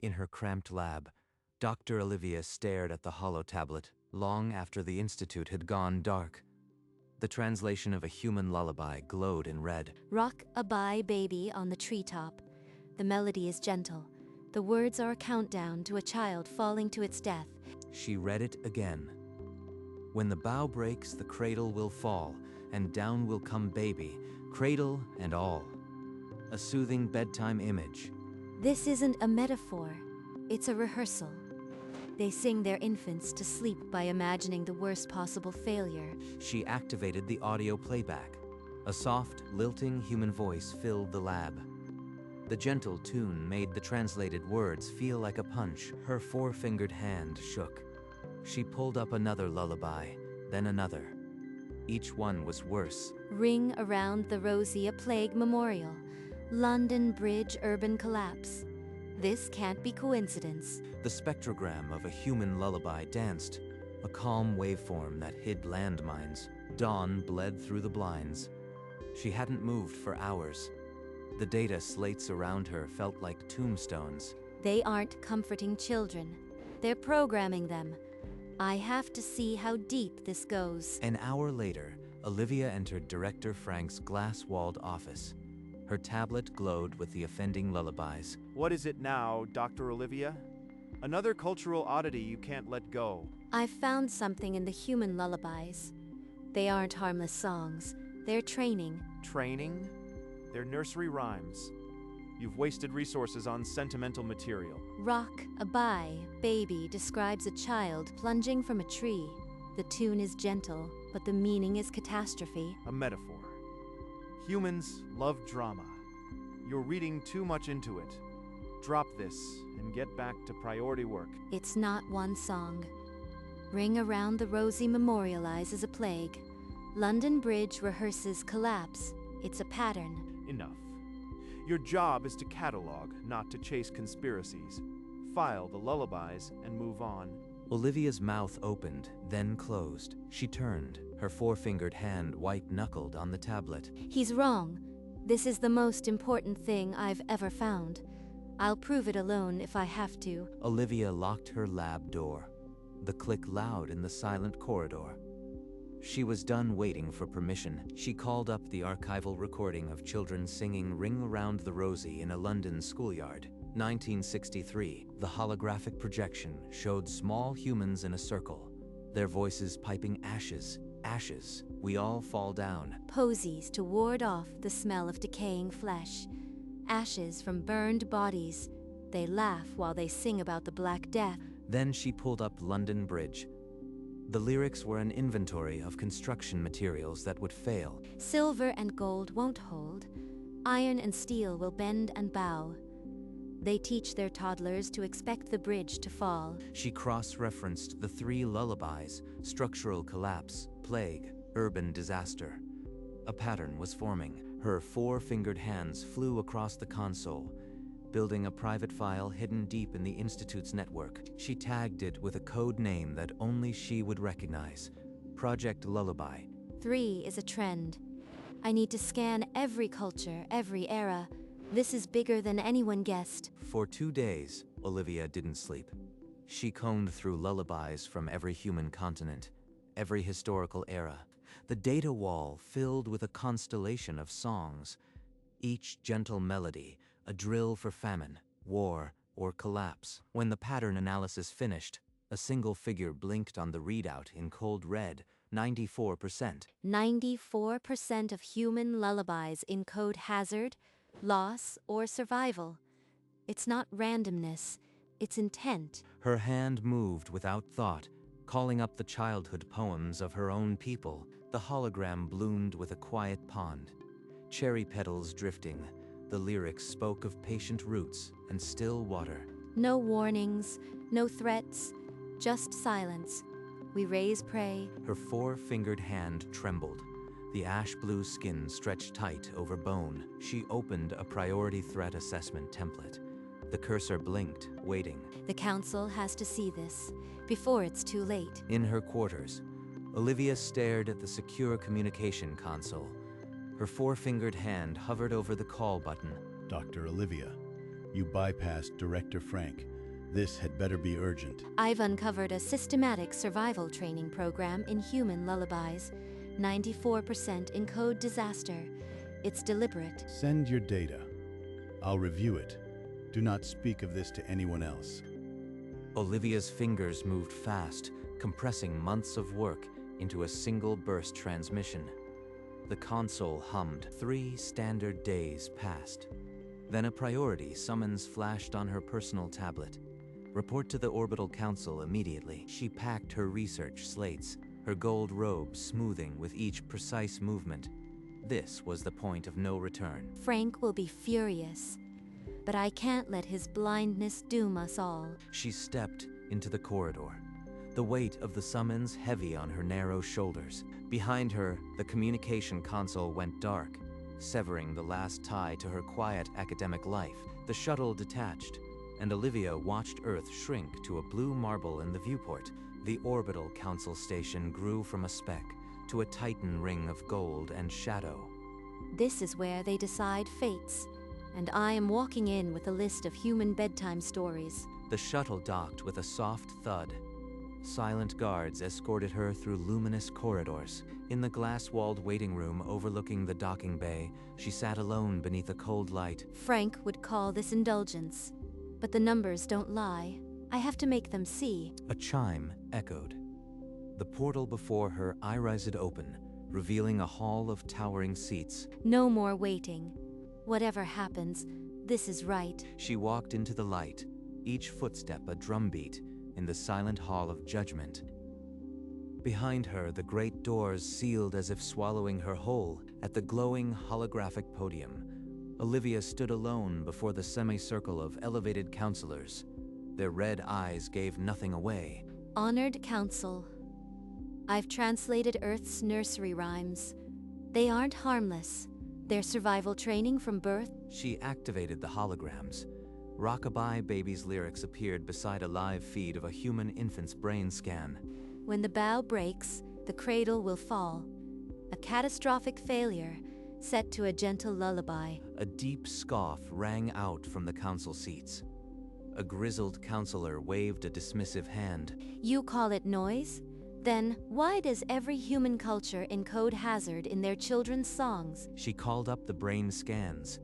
In her cramped lab, Dr. Olivia stared at the hollow tablet long after the institute had gone dark. The translation of a human lullaby glowed in red. Rock-a-bye baby on the treetop. The melody is gentle. The words are a countdown to a child falling to its death. She read it again. When the bough breaks, the cradle will fall, and down will come baby, cradle and all. A soothing bedtime image. This isn't a metaphor. It's a rehearsal. They sing their infants to sleep by imagining the worst possible failure. She activated the audio playback. A soft, lilting human voice filled the lab. The gentle tune made the translated words feel like a punch. Her four-fingered hand shook. She pulled up another lullaby, then another. Each one was worse. Ring around the rosy, a plague memorial. London Bridge urban collapse. This can't be coincidence. The spectrogram of a human lullaby danced, a calm waveform that hid landmines. Dawn bled through the blinds. She hadn't moved for hours. The data slates around her felt like tombstones. They aren't comforting children. They're programming them. I have to see how deep this goes. An hour later, Olivia entered Director Frank's glass-walled office. Her tablet glowed with the offending lullabies. What is it now, Dr. Olivia? Another cultural oddity you can't let go. I've found something in the human lullabies. They aren't harmless songs. They're training. Training? They're nursery rhymes. You've wasted resources on sentimental material. Rock-a-bye baby describes a child plunging from a tree. The tune is gentle, but the meaning is catastrophe. A metaphor. Humans love drama. You're reading too much into it. Drop this and get back to priority work. It's not one song. Ring around the rosy memorializes a plague. London Bridge rehearses collapse. It's a pattern. Enough. Your job is to catalog, not to chase conspiracies. File the lullabies and move on. Olivia's mouth opened, then closed. She turned, her four-fingered hand white-knuckled on the tablet. He's wrong. This is the most important thing I've ever found. I'll prove it alone if I have to. Olivia locked her lab door. The click loud in the silent corridor. She was done waiting for permission. She called up the archival recording of children singing Ring Around the Rosie in a London schoolyard. 1963, the holographic projection showed small humans in a circle, their voices piping ashes, ashes, we all fall down. Posies to ward off the smell of decaying flesh. Ashes from burned bodies. They laugh while they sing about the Black Death. Then she pulled up London Bridge. The lyrics were an inventory of construction materials that would fail. Silver and gold won't hold. Iron and steel will bend and bow. They teach their toddlers to expect the bridge to fall. She cross-referenced the three lullabies: structural collapse, plague, urban disaster. A pattern was forming. Her four-fingered hands flew across the console, building a private file hidden deep in the Institute's network. She tagged it with a code name that only she would recognize: Project Lullaby. 3 is a trend. I need to scan every culture, every era. This is bigger than anyone guessed. For 2 days, Olivia didn't sleep. She combed through lullabies from every human continent, every historical era. The data wall filled with a constellation of songs, each gentle melody, a drill for famine, war, or collapse. When the pattern analysis finished, a single figure blinked on the readout in cold red: 94%. 94% of human lullabies encode hazard, loss, or survival. It's not randomness, it's intent. Her hand moved without thought, calling up the childhood poems of her own people. The hologram bloomed with a quiet pond. Cherry petals drifting, the lyrics spoke of patient roots and still water. No warnings, no threats, just silence. We raise prey. Her four-fingered hand trembled. The ash-blue skin stretched tight over bone. She opened a priority threat assessment template. The cursor blinked, waiting. The council has to see this before it's too late. In her quarters, Olivia stared at the secure communication console. Her four-fingered hand hovered over the call button. Dr. Olivia, You bypassed Director Frank. This had better be urgent. I've uncovered a systematic survival training program in human lullabies. 94% encode disaster. It's deliberate. Send your data. I'll review it. Do not speak of this to anyone else. Olivia's fingers moved fast, compressing months of work into a single burst transmission. The console hummed. 3 standard days passed. Then a priority summons flashed on her personal tablet. Report to the Orbital Council immediately. She packed her research slates, her gold robe smoothing with each precise movement. This was the point of no return. Frank will be furious, but I can't let his blindness doom us all. She stepped into the corridor, the weight of the summons heavy on her narrow shoulders. Behind her, the communication console went dark, severing the last tie to her quiet academic life. The shuttle detached, and Olivia watched Earth shrink to a blue marble in the viewport. The Orbital Council station grew from a speck to a titan ring of gold and shadow. This is where they decide fates, and I am walking in with a list of human bedtime stories. The shuttle docked with a soft thud. Silent guards escorted her through luminous corridors. In the glass-walled waiting room overlooking the docking bay, she sat alone beneath a cold light. Frank would call this indulgence, but the numbers don't lie. I have to make them see. A chime echoed. The portal before her irised open, revealing a hall of towering seats. No more waiting. Whatever happens, this is right. She walked into the light, each footstep a drumbeat in the silent hall of judgment. Behind her, the great doors sealed as if swallowing her whole. At the glowing holographic podium, Olivia stood alone before the semicircle of elevated counselors. Their red eyes gave nothing away. Honored Council, I've translated Earth's nursery rhymes. They aren't harmless. They're survival training from birth. She activated the holograms. Rockabye Baby's lyrics appeared beside a live feed of a human infant's brain scan. When the bow breaks, the cradle will fall. A catastrophic failure, set to a gentle lullaby. A deep scoff rang out from the council seats. A grizzled counselor waved a dismissive hand. You call it noise? Then why does every human culture encode hazard in their children's songs? She called up the brain scans.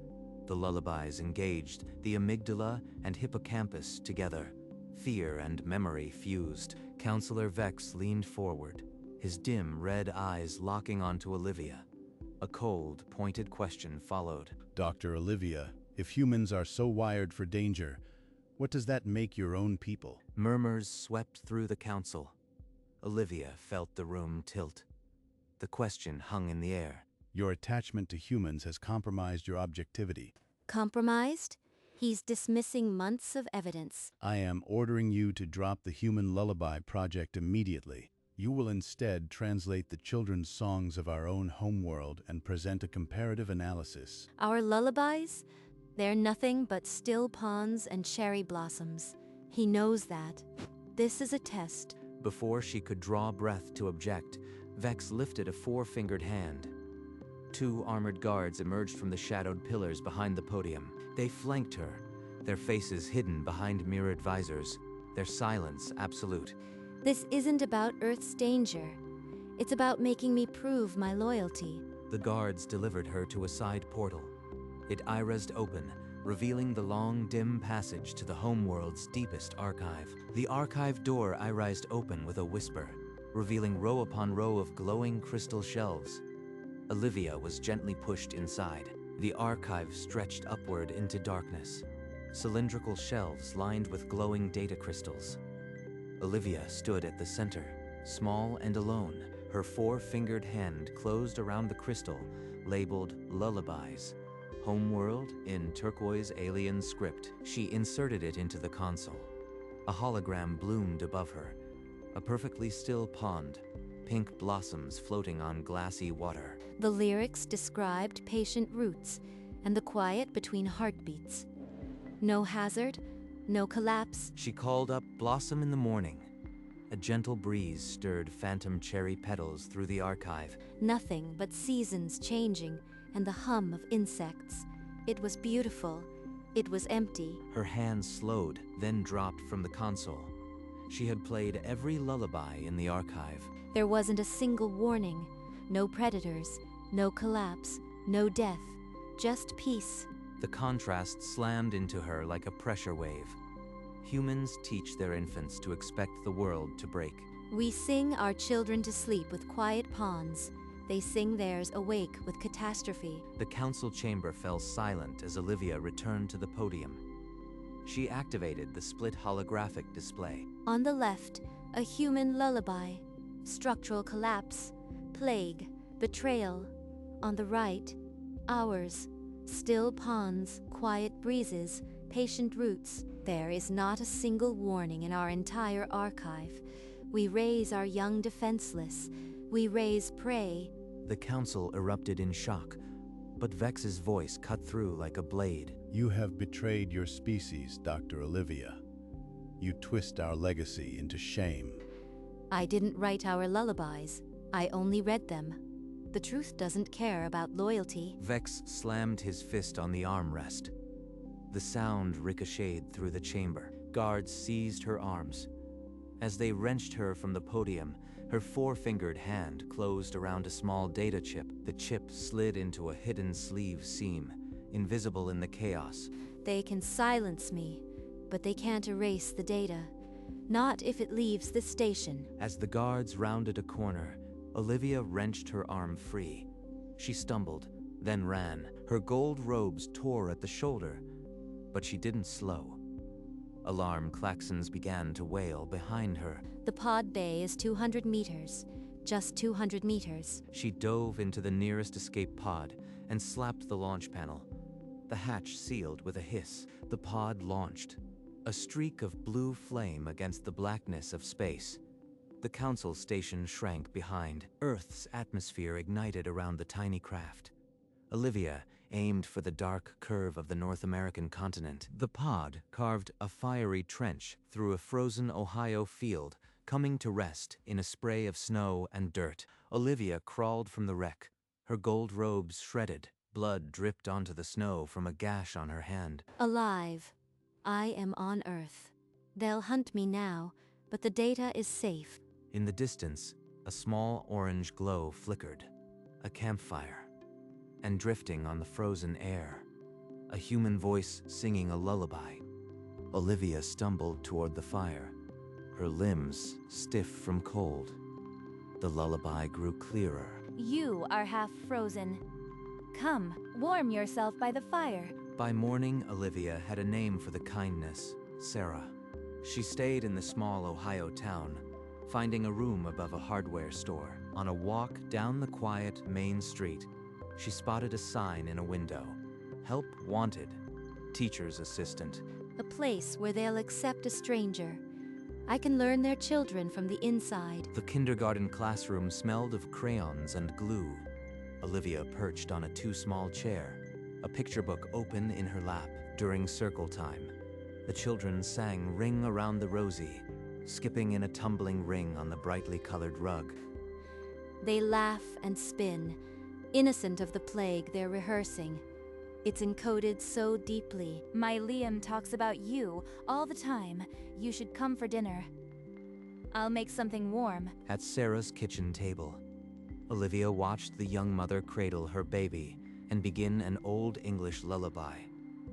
The lullabies engaged, the amygdala and hippocampus together. Fear and memory fused. Counselor Vex leaned forward, his dim red eyes locking onto Olivia. A cold, pointed question followed. Dr. Olivia, if humans are so wired for danger, what does that make your own people? Murmurs swept through the council. Olivia felt the room tilt. The question hung in the air. Your attachment to humans has compromised your objectivity. Compromised? He's dismissing months of evidence. I am ordering you to drop the Human Lullaby project immediately. You will instead translate the children's songs of our own homeworld and present a comparative analysis. Our lullabies? They're nothing but still ponds and cherry blossoms. He knows that. This is a test. Before she could draw breath to object, Vex lifted a 4-fingered hand. 2 armored guards emerged from the shadowed pillars behind the podium. They flanked her, their faces hidden behind mirrored visors, their silence absolute. This isn't about Earth's danger. It's about making me prove my loyalty. The guards delivered her to a side portal. It irised open, revealing the long, dim passage to the homeworld's deepest archive. The archive door irised open with a whisper, revealing row upon row of glowing crystal shelves. Olivia was gently pushed inside. The archive stretched upward into darkness, cylindrical shelves lined with glowing data crystals. Olivia stood at the center, small and alone, her 4-fingered hand closed around the crystal, labeled Lullabies. Homeworld in turquoise alien script. She inserted it into the console. A hologram bloomed above her, a perfectly still pond, pink blossoms floating on glassy water. The lyrics described patient roots and the quiet between heartbeats. No hazard, no collapse. She called up Blossom in the morning. A gentle breeze stirred phantom cherry petals through the archive. Nothing but seasons changing and the hum of insects. It was beautiful, It was empty. Her hand slowed, then dropped from the console. She had played every lullaby in the archive. There wasn't a single warning. No predators, no collapse, no death, just peace. The contrast slammed into her like a pressure wave. Humans teach their infants to expect the world to break. We sing our children to sleep with quiet pawns. They sing theirs awake with catastrophe. The council chamber fell silent as Olivia returned to the podium. She activated the split holographic display. On the left, a human lullaby. Structural collapse, plague, betrayal. On the right, ours. Still ponds, quiet breezes, patient roots. There is not a single warning in our entire archive. We raise our young defenseless. We raise prey. The council erupted in shock, but Vex's voice cut through like a blade. You have betrayed your species, Dr. Olivia. You twist our legacy into shame. I didn't write our lullabies. I only read them. The truth doesn't care about loyalty. Vex slammed his fist on the armrest. The sound ricocheted through the chamber. Guards seized her arms. As they wrenched her from the podium, her four-fingered hand closed around a small data chip. The chip slid into a hidden sleeve seam, invisible in the chaos. They can silence me, but they can't erase the data. Not if it leaves the station. As the guards rounded a corner, Olivia wrenched her arm free. She stumbled, then ran. Her gold robes tore at the shoulder, but she didn't slow. Alarm klaxons began to wail behind her. The pod bay is 200 meters. Just 200 meters. She dove into the nearest escape pod and slapped the launch panel. The hatch sealed with a hiss. The pod launched, a streak of blue flame against the blackness of space. The council station shrank behind. Earth's atmosphere ignited around the tiny craft. Olivia aimed for the dark curve of the North American continent. The pod carved a fiery trench through a frozen Ohio field, coming to rest in a spray of snow and dirt. Olivia crawled from the wreck, her gold robes shredded. Blood dripped onto the snow from a gash on her hand. Alive. I am on Earth. They'll hunt me now, but the data is safe. In the distance, a small orange glow flickered. A campfire. And drifting on the frozen air, a human voice singing a lullaby. Olivia stumbled toward the fire, her limbs stiff from cold. The lullaby grew clearer. You are half frozen. Come, warm yourself by the fire. By morning, Olivia had a name for the kindness, Sarah. She stayed in the small Ohio town, finding a room above a hardware store. On a walk down the quiet main street, she spotted a sign in a window. Help wanted. Teacher's assistant. A place where they'll accept a stranger. I can learn their children from the inside. The kindergarten classroom smelled of crayons and glue. Olivia perched on a too-small chair, a picture book open in her lap. During circle time, the children sang Ring Around the Rosie, skipping in a tumbling ring on the brightly colored rug. They laugh and spin. Innocent of the plague they're rehearsing. It's encoded so deeply. My Liam talks about you all the time. You should come for dinner. I'll make something warm. At Sarah's kitchen table, Olivia watched the young mother cradle her baby and begin an old English lullaby,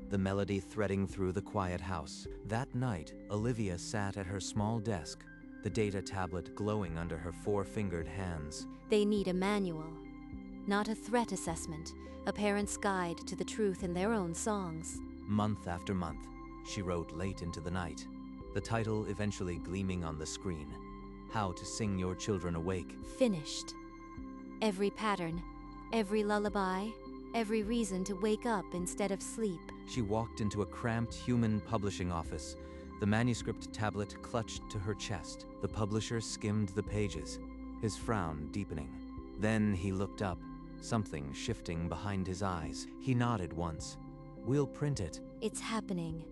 the melody threading through the quiet house. That night, Olivia sat at her small desk, the data tablet glowing under her four-fingered hands. They need a manual. Not a threat assessment, a parent's guide to the truth in their own songs. Month after month, she wrote late into the night, the title eventually gleaming on the screen, How to Sing Your Children Awake. Finished. Every pattern, every lullaby, every reason to wake up instead of sleep. She walked into a cramped human publishing office, the manuscript tablet clutched to her chest. The publisher skimmed the pages, his frown deepening. Then he looked up, something shifting behind his eyes. He nodded once. We'll print it. It's happening.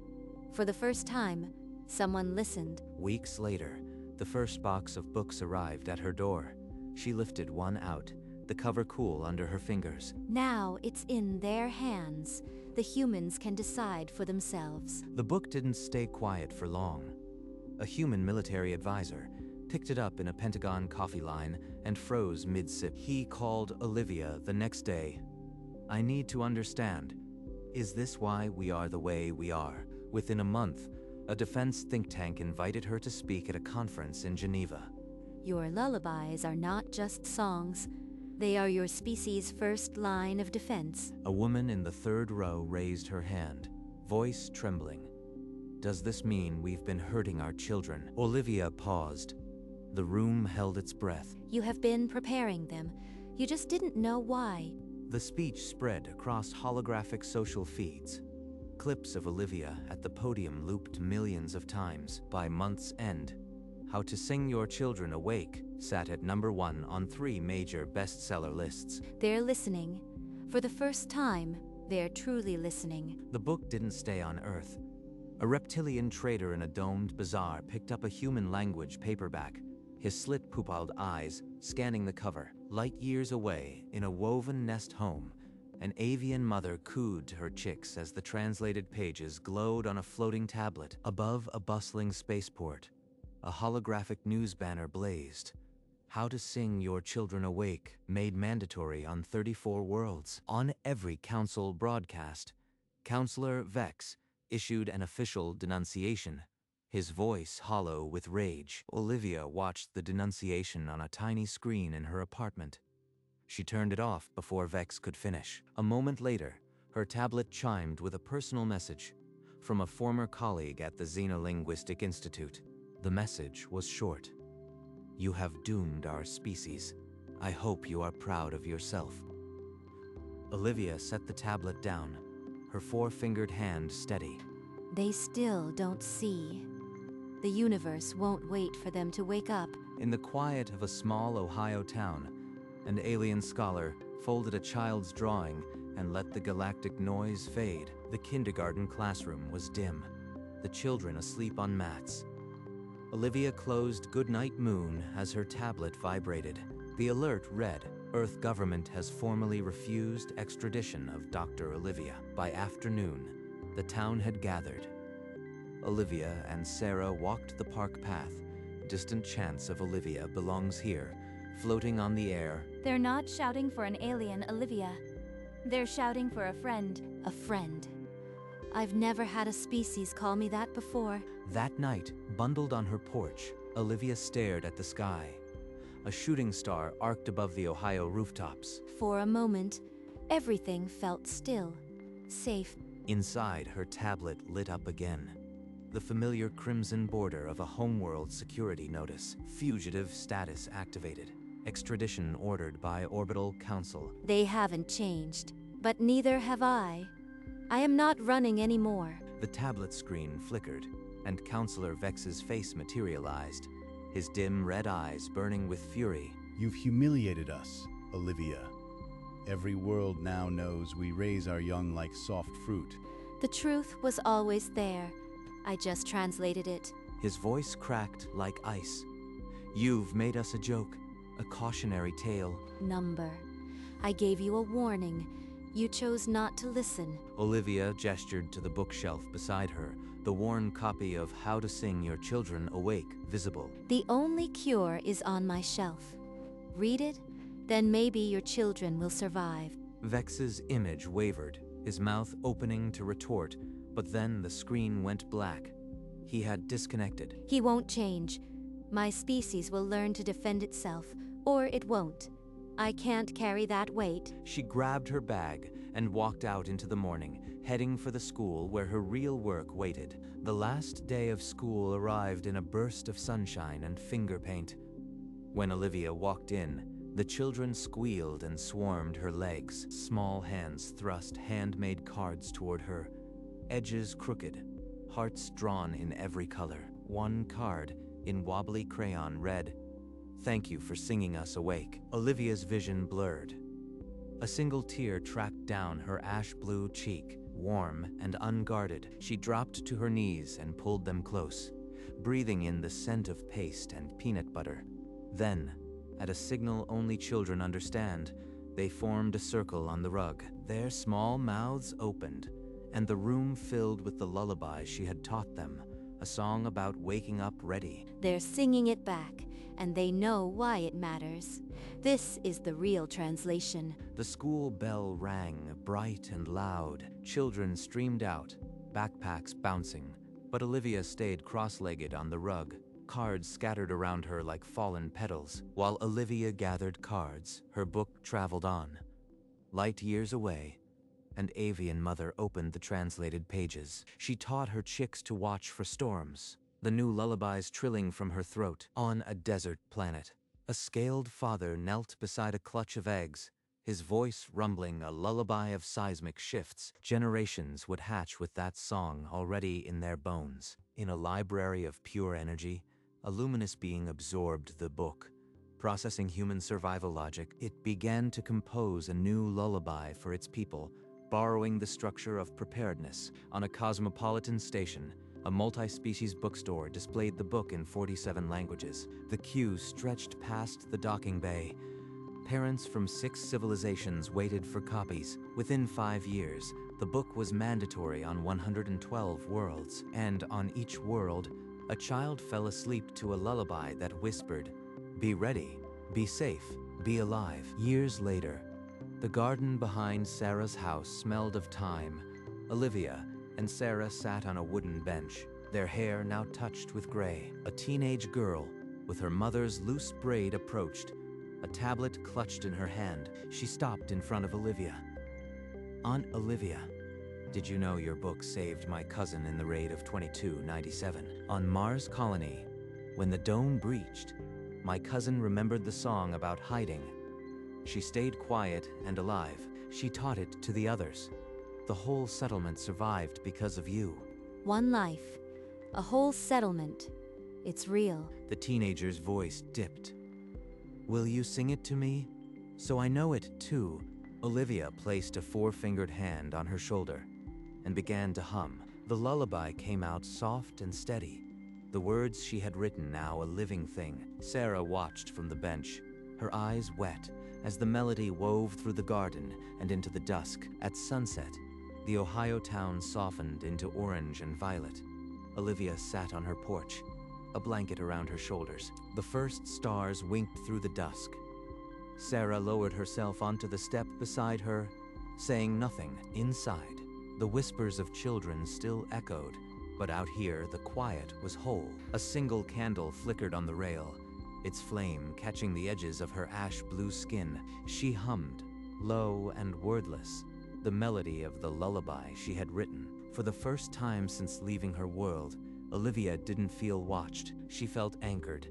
For the first time, someone listened. Weeks later, the first box of books arrived at her door. She lifted one out, the cover cool under her fingers. Now it's in their hands. The humans can decide for themselves. The book didn't stay quiet for long. A human military advisor picked it up in a Pentagon coffee line and froze mid-sip. He called Olivia the next day. "I need to understand. Is this why we are the way we are?" Within a month, a defense think tank invited her to speak at a conference in Geneva. Your lullabies are not just songs. They are your species' first line of defense. A woman in the third row raised her hand, voice trembling. "Does this mean we've been hurting our children?" Olivia paused. The room held its breath. You have been preparing them. You just didn't know why. The speech spread across holographic social feeds. Clips of Olivia at the podium looped millions of times. By month's end, How to Sing Your Children Awake sat at #1 on 3 major bestseller lists. They're listening. For the first time, they're truly listening. The book didn't stay on Earth. A reptilian trader in a domed bazaar picked up a human language paperback, his slit-pupilled eyes scanning the cover. Light years away, in a woven nest home, an avian mother cooed to her chicks as the translated pages glowed on a floating tablet. Above a bustling spaceport, a holographic news banner blazed. How to Sing Your Children Awake, made mandatory on 34 worlds. On every council broadcast, Counselor Vex issued an official denunciation, his voice hollow with rage. Olivia watched the denunciation on a tiny screen in her apartment. She turned it off before Vex could finish. A moment later, her tablet chimed with a personal message from a former colleague at the Linguistic Institute. The message was short. "You have doomed our species. I hope you are proud of yourself." Olivia set the tablet down, her 4-fingered hand steady. They still don't see. The universe won't wait for them to wake up. In the quiet of a small Ohio town, an alien scholar folded a child's drawing and let the galactic noise fade. The kindergarten classroom was dim, the children asleep on mats. Olivia closed "Goodnight Moon" as her tablet vibrated. The alert read, "Earth government has formally refused extradition of Dr. Olivia." By afternoon, the town had gathered. Olivia and Sarah walked the park path. Distant chants of "Olivia belongs here" floating on the air. They're not shouting for an alien, Olivia. They're shouting for a friend. A friend. I've never had a species call me that before. That night, bundled on her porch, Olivia stared at the sky. A shooting star arced above the Ohio rooftops. For a moment, everything felt still, safe. Inside, her tablet lit up again. The familiar crimson border of a homeworld security notice. Fugitive status activated. Extradition ordered by Orbital Council. They haven't changed, but neither have I. I am not running anymore. The tablet screen flickered, and Counselor Vex's face materialized, his dim red eyes burning with fury. You've humiliated us, Olivia. Every world now knows we raise our young like soft fruit. The truth was always there. I just translated it. His voice cracked like ice. "You've made us a joke, a cautionary tale." Number. I gave you a warning. You chose not to listen. Olivia gestured to the bookshelf beside her, the worn copy of How to Sing Your Children Awake visible. The only cure is on my shelf. Read it, then maybe your children will survive. Vex's image wavered, his mouth opening to retort, but then the screen went black. He had disconnected. He won't change. My species will learn to defend itself, or it won't. I can't carry that weight. She grabbed her bag and walked out into the morning, heading for the school where her real work waited. The last day of school arrived in a burst of sunshine and finger paint. When Olivia walked in, the children squealed and swarmed her legs. Small hands thrust handmade cards toward her, edges crooked, hearts drawn in every color. One card, in wobbly crayon, read, "Thank you for singing us awake." Olivia's vision blurred. A single tear tracked down her ash-blue cheek. Warm and unguarded, she dropped to her knees and pulled them close, breathing in the scent of paste and peanut butter. Then, at a signal only children understand, they formed a circle on the rug. Their small mouths opened, and the room filled with the lullaby she had taught them, a song about waking up ready. They're singing it back, and they know why it matters. This is the real translation. The school bell rang, bright and loud. Children streamed out, backpacks bouncing. But Olivia stayed cross-legged on the rug, cards scattered around her like fallen petals. While Olivia gathered cards, her book traveled on. Light years away, an avian mother opened the translated pages. She taught her chicks to watch for storms, the new lullabies trilling from her throat. On a desert planet, a scaled father knelt beside a clutch of eggs, his voice rumbling a lullaby of seismic shifts. Generations would hatch with that song already in their bones. In a library of pure energy, a luminous being absorbed the book. Processing human survival logic, it began to compose a new lullaby for its people, borrowing the structure of preparedness. On a cosmopolitan station, a multi-species bookstore displayed the book in 47 languages. The queue stretched past the docking bay. Parents from 6 civilizations waited for copies. Within 5 years, the book was mandatory on 112 worlds, and on each world, a child fell asleep to a lullaby that whispered, "Be ready, be safe, be alive." Years later, the garden behind Sarah's house smelled of thyme. Olivia and Sarah sat on a wooden bench, their hair now touched with gray. A teenage girl, with her mother's loose braid, approached, a tablet clutched in her hand. She stopped in front of Olivia. "Aunt Olivia, did you know your book saved my cousin in the raid of 2297? On Mars colony, when the dome breached, my cousin remembered the song about hiding. She stayed quiet and alive. She taught it to the others. The whole settlement survived because of you." One life, a whole settlement. It's real. The teenager's voice dipped. "Will you sing it to me? So I know it too." Olivia placed a 4-fingered hand on her shoulder and began to hum. The lullaby came out soft and steady, the words she had written now a living thing. Sarah watched from the bench, her eyes wet, as the melody wove through the garden and into the dusk. At sunset, the Ohio town softened into orange and violet. Olivia sat on her porch, a blanket around her shoulders. The first stars winked through the dusk. Sarah lowered herself onto the step beside her, saying nothing. Inside, the whispers of children still echoed, but out here the quiet was whole. A single candle flickered on the rail, its flame catching the edges of her ash-blue skin. She hummed, low and wordless, the melody of the lullaby she had written. For the first time since leaving her world, Olivia didn't feel watched. She felt anchored.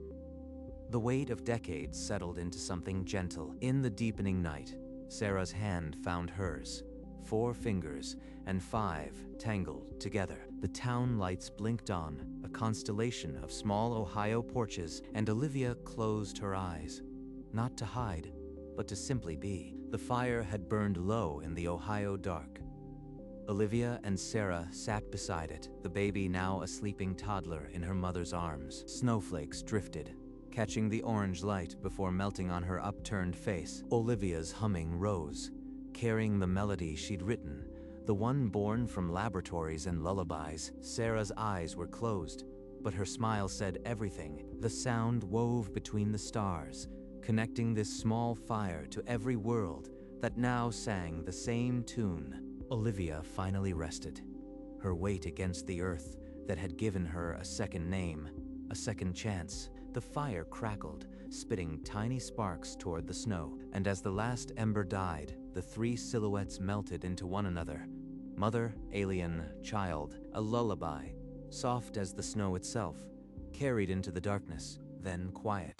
The weight of decades settled into something gentle. In the deepening night, Sarah's hand found hers, 4 fingers and 5 tangled together. The town lights blinked on, a constellation of small Ohio porches, and Olivia closed her eyes, not to hide, but to simply be. The fire had burned low in the Ohio dark. Olivia and Sarah sat beside it, the baby now a sleeping toddler in her mother's arms. Snowflakes drifted, catching the orange light before melting on her upturned face. Olivia's humming rose, carrying the melody she'd written, the one born from laboratories and lullabies. Sarah's eyes were closed, but her smile said everything. The sound wove between the stars, connecting this small fire to every world that now sang the same tune. Olivia finally rested, her weight against the earth that had given her a second name, a second chance. The fire crackled, spitting tiny sparks toward the snow, and as the last ember died, the 3 silhouettes melted into one another. Mother, alien, child, a lullaby, soft as the snow itself, carried into the darkness, then quiet.